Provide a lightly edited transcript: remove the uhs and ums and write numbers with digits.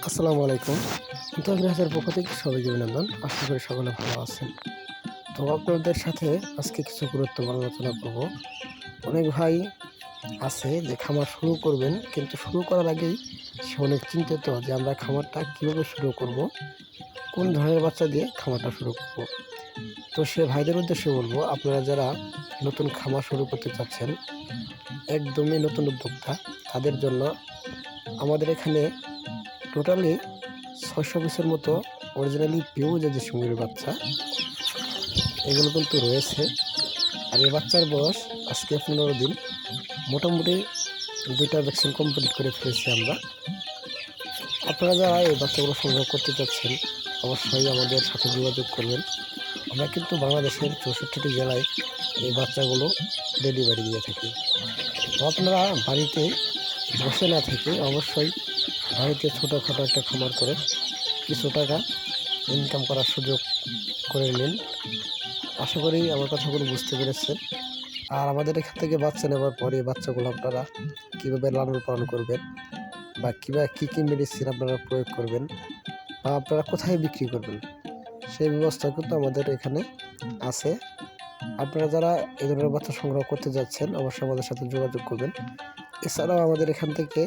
আসসালামু আলাইকুম। ইন্টারভিউসের পক্ষ থেকে সবাইকে অভিনন্দন। আশা করি সকলে ভালো আছেন। তো আপনাদের সাথে আজকে কিছু গুরুত্বপূর্ণ আলোচনা করব। অনেক ভাই আছে যে খামার শুরু করবেন, কিন্তু শুরু করার আগেই সে অনেক চিন্তিত যে আমরা খামারটা কিভাবে শুরু করব, কোন ধরনের বাচ্চা দিয়ে খামারটা শুরু করব। তো সে ভাইদের উদ্দেশ্যে বলবো, আপনারা যারা নতুন খামার শুরু করতে চাচ্ছেন, একদমই নতুন উদ্যোক্তা, তাদের জন্য আমাদের এখানে টোটালি ৬০০ পিসের মতো অরিজিনালি পিওর যে দেশি বাচ্চা এগুলো কিন্তু রয়েছে। আর এই বাচ্চার বয়স আজকে ১৫ দিন। মোটামুটি ২টা ভ্যাকসিন কমপ্লিট করে ফেলেছি আমরা। আপনারা যারা এই বাচ্চাগুলো সংগ্রহ করতে চাচ্ছেন অবশ্যই আমাদের সাথে যোগাযোগ করবেন। আমরা কিন্তু বাংলাদেশের ৬৪টি জেলায় এই বাচ্চাগুলো ডেলিভারি দিয়ে থাকি। তো আপনারা বাড়িতে বসে না থেকে অবশ্যই বাড়িতে ছোটোখাটো একটা খামার করে কিছু টাকা ইনকাম করার সুযোগ করে নিন। আশা করি আমার কথাগুলো বুঝতে পেরেছেন। আর আমাদের এখান থেকে বাচ্চা নেওয়ার পরে বাচ্চাগুলো আপনারা কীভাবে লালন পালন করবেন বা কী কী মেডিসিন আপনারা প্রয়োগ করবেন বা আপনারা কোথায় বিক্রি করবেন, সেই ব্যবস্থা কিন্তু আমাদের এখানে আছে। আপনারা যারা এই ধরনের বাচ্চা সংগ্রহ করতে যাচ্ছেন অবশ্যই আমাদের সাথে যোগাযোগ করবেন। এছাড়াও আমাদের এখান থেকে